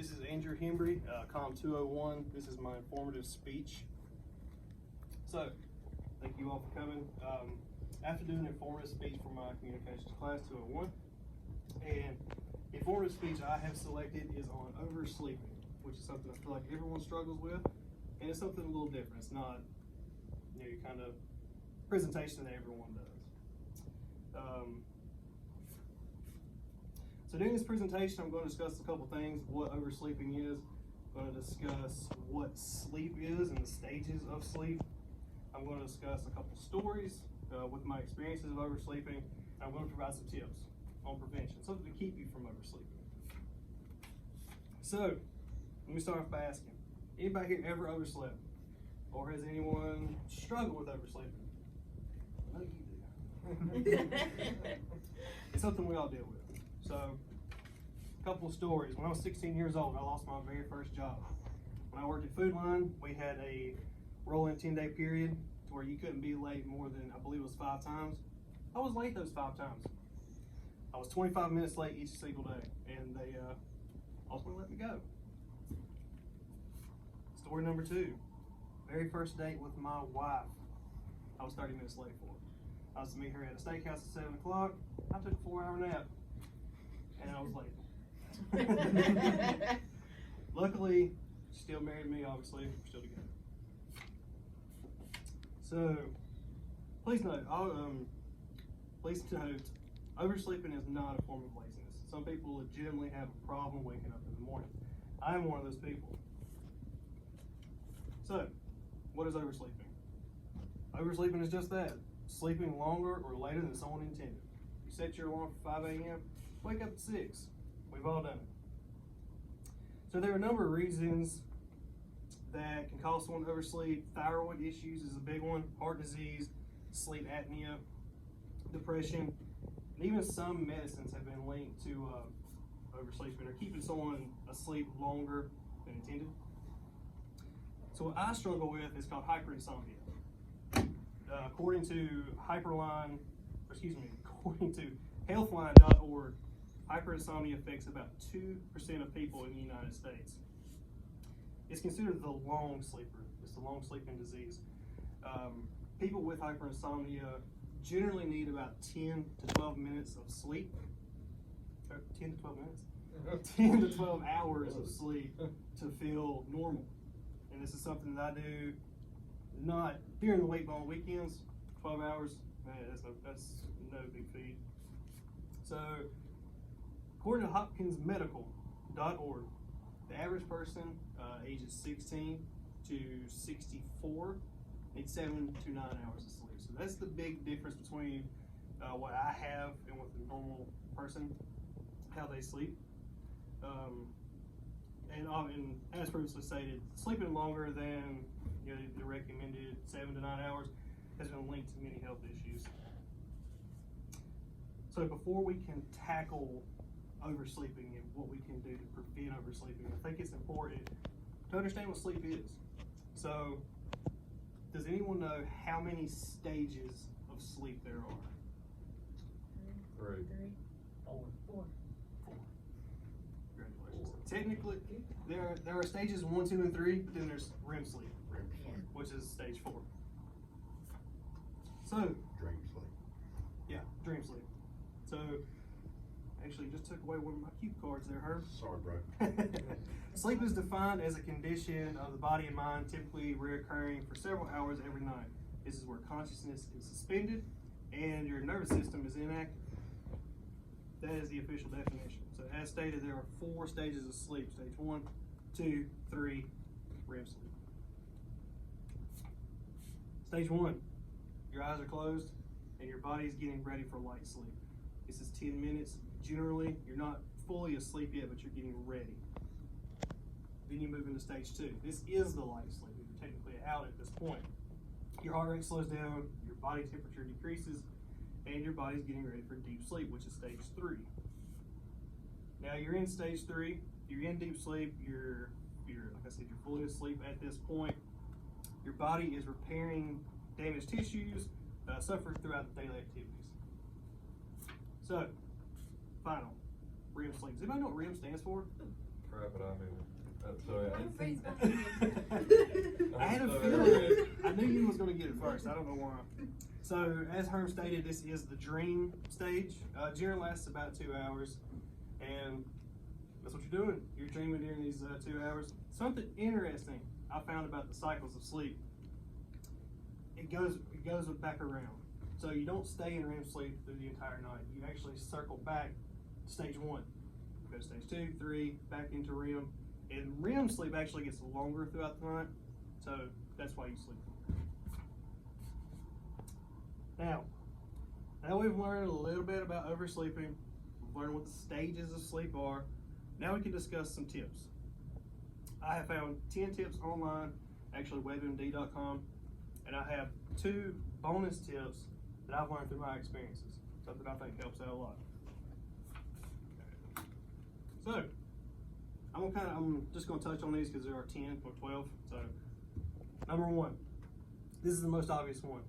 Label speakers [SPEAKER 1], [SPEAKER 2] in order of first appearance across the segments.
[SPEAKER 1] This is Andrew Hembry, COMM 201. This is my informative speech. So, thank you all for coming. After doing an informative speech for my communications class 201, and the informative speech I have selected is on oversleeping, which is something I feel like everyone struggles with, and it's something a little different. It's not, your kind of presentation that everyone does. So during this presentation, I'm going to discuss a couple things, what oversleeping is. I'm going to discuss what sleep is and the stages of sleep. I'm going to discuss a couple stories with my experiences of oversleeping. I'm going to provide some tips on prevention, something to keep you from oversleeping. So, let me start off by asking, anybody here ever overslept? Or has anyone struggled with oversleeping? I know you do. It's something we all deal with. So, a couple of stories. When I was 16 years old, I lost my very first job. When I worked at Food Line, we had a rolling 10-day period to where you couldn't be late more than, I believe it was 5 times. I was late those 5 times. I was 25 minutes late each single day, and they ultimately let me go. Story number 2. Very first date with my wife, I was 30 minutes late for. I was to meet her at a steakhouse at 7 o'clock. I took a 4-hour nap, and I was late. Luckily, she still married me, obviously. We're still together. So, please note, oversleeping is not a form of laziness. Some people legitimately have a problem waking up in the morning. I am one of those people. So, what is oversleeping? Oversleeping is just that, sleeping longer or later than someone intended. You set your alarm for 5 a.m., wake up at 6. We've all done it. So there are a number of reasons that can cause someone to oversleep. Thyroid issues is a big one, heart disease, sleep apnea, depression, and even some medicines have been linked to oversleeping or keeping someone asleep longer than intended. So what I struggle with is called hyperinsomnia. According to Healthline.org, hyperinsomnia affects about 2% of people in the United States. It's considered the long sleeper. It's the long sleeping disease. People with hyperinsomnia generally need about 10 to 12 minutes of sleep. 10 to 12 minutes? 10 to 12 hours of sleep to feel normal. And this is something that I do not during the week, but on weekends. 12 hours, that's no big feat. So, according to hopkinsmedical.org, the average person ages 16 to 64 needs 7 to 9 hours of sleep. So that's the big difference between what I have and what the normal person, how they sleep. And as previously stated, sleeping longer than the recommended 7 to 9 hours has been linked to many health issues. So before we can tackle oversleeping and what we can do to prevent oversleeping, I think it's important to understand what sleep is. So, does anyone know how many stages of sleep there are?
[SPEAKER 2] 3.
[SPEAKER 3] 4.
[SPEAKER 1] Congratulations. Technically, there are stages 1, 2, and 3. Then there's REM sleep, which is stage 4. So,
[SPEAKER 2] Dream sleep.
[SPEAKER 1] Yeah, dream sleep. So, actually, just took away one of my cue cards there, Herb.
[SPEAKER 2] Sorry, bro.
[SPEAKER 1] Sleep is defined as a condition of the body and mind typically reoccurring for several hours every night. This is where consciousness is suspended and your nervous system is inactive. That is the official definition. So as stated, there are 4 stages of sleep. Stage 1, 2, 3, REM sleep. Stage 1, your eyes are closed and your body is getting ready for light sleep. This is 10 minutes. Generally, you're not fully asleep yet, but you're getting ready. Then you move into stage 2. This is the light sleep. You're technically out at this point. Your heart rate slows down, your body temperature decreases, and your body's getting ready for deep sleep, which is stage 3. Now you're in stage 3. You're in deep sleep. You're like I said, you're fully asleep at this point. Your body is repairing damaged tissues suffered throughout the daily activities. So, final, REM sleep. Does anybody know what REM stands for?
[SPEAKER 2] crap out of me. So
[SPEAKER 3] Freeze
[SPEAKER 1] I had a feeling. I knew you was going to get it first. I don't know why. So, as Herm stated, this is the dream stage. Generally lasts about 2 hours, and that's what you're doing. You're dreaming during these 2 hours. Something interesting I found about the cycles of sleep. It goes back around. So you don't stay in REM sleep through the entire night. You actually circle back to stage 1. Go to stage 2, 3, back into REM. And REM sleep actually gets longer throughout the night, so that's why you sleep. Now we've learned a little bit about oversleeping. We've learned what the stages of sleep are. Now we can discuss some tips. I have found 10 tips online, actually webmd.com, and I have 2 bonus tips that I've learned through my experiences, something I think helps out a lot. So, I'm just going to touch on these because there are 10 or 12. So, number 1, this is the most obvious one.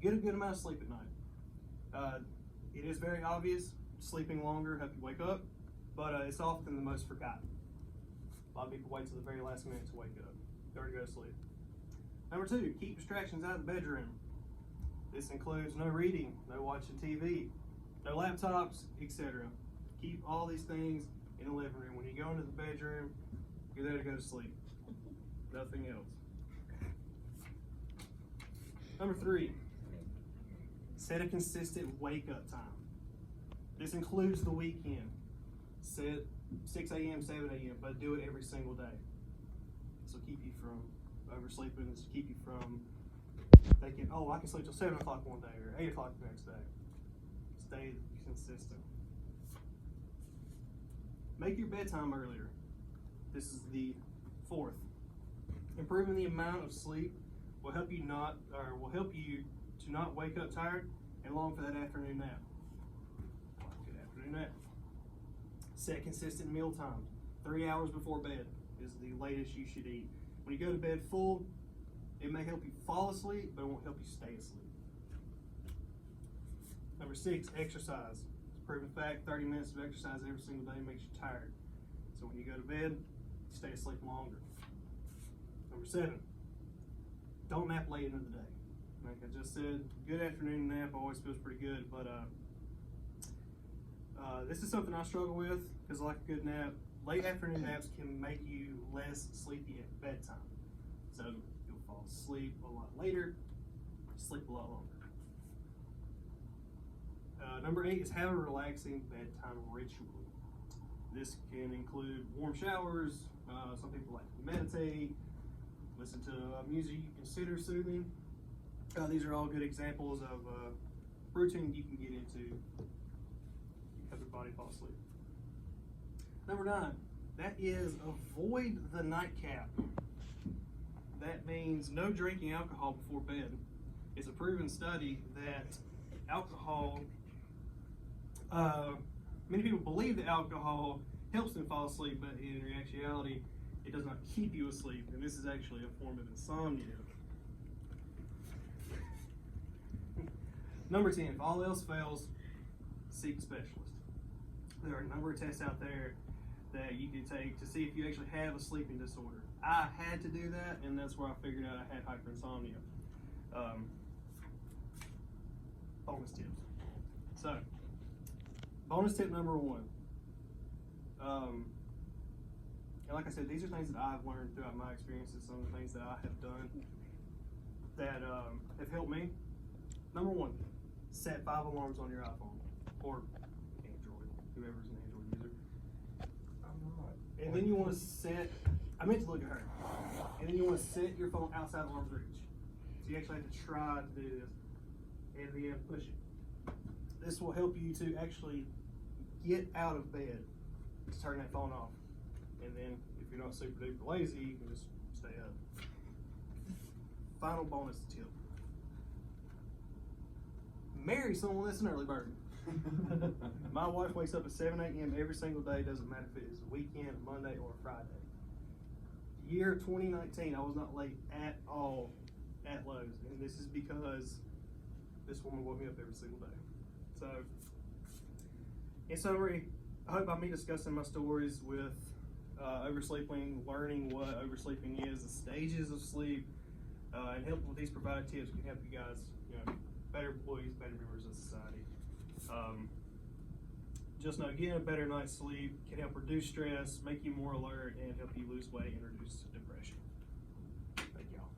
[SPEAKER 1] Get a good amount of sleep at night. It is very obvious, sleeping longer helps you wake up, but it's often the most forgotten. A lot of people wait till the very last minute to wake up or to go to sleep. Number 2, keep distractions out of the bedroom. This includes no reading, no watching TV, no laptops, etc. Keep all these things in the living room. When you go into the bedroom, you're there to go to sleep. Nothing else. Number 3, set a consistent wake-up time. This includes the weekend. Set 6 a.m., 7 a.m., but do it every single day. This will keep you from oversleeping. This will keep you from thinking, oh, I can sleep till 7 o'clock one day or 8 o'clock the next day. Stay consistent. Make your bedtime earlier. This is the 4th. Improving the amount of sleep will help you to not wake up tired and long for that afternoon nap. Good afternoon nap. Set consistent meal times. 3 hours before bed is the latest you should eat. When you go to bed full, it may help you fall asleep, but it won't help you stay asleep. Number 6, exercise. It's a proven fact, 30 minutes of exercise every single day makes you tired. So when you go to bed, you stay asleep longer. Number 7, don't nap late into the day. Like I just said, good afternoon nap always feels pretty good, but this is something I struggle with because I like a good nap. Late afternoon naps can make you less sleepy at bedtime. So you'll fall asleep a lot later, sleep a lot longer. Number 8 is have a relaxing bedtime ritual. This can include warm showers. Some people like to meditate, listen to music you consider soothing. These are all good examples of routine you can get into to help your body fall asleep. Number 9, that is avoid the nightcap. That means no drinking alcohol before bed. It's a proven study that alcohol, many people believe that alcohol helps them fall asleep, but in actuality, it does not keep you asleep, and this is actually a form of insomnia. Number 10, if all else fails, seek a specialist. There are a number of tests out there that you can take to see if you actually have a sleeping disorder. I had to do that, and that's where I figured out I had hyperinsomnia. Bonus tips. So, bonus tip number 1. And like I said, these are things that I've learned throughout my experiences, some of the things that I have done that have helped me. Number 1, set 5 alarms on your iPhone or Android, whoever's an Android user.
[SPEAKER 2] I'm not.
[SPEAKER 1] And then you want to set, I meant to look at her. And then you want to set your phone outside of arm's reach. So you actually have to try to do this and then push it. This will help you to actually get out of bed to turn that phone off. And then if you're not super duper lazy, you can just stay up. Final bonus tip. Marry someone that's an early bird. My wife wakes up at 7 a.m. every single day, doesn't matter if it is a weekend, a Monday, or a Friday. Year 2019, I was not late at all at Lowe's, and this is because this woman woke me up every single day. So, in summary, I hope by me discussing my stories with oversleeping, learning what oversleeping is, the stages of sleep, and help with these provided tips can help you guys, better employees, better members of society. Just know getting a better night's sleep can help reduce stress, make you more alert, and help you lose weight and reduce depression. Thank y'all.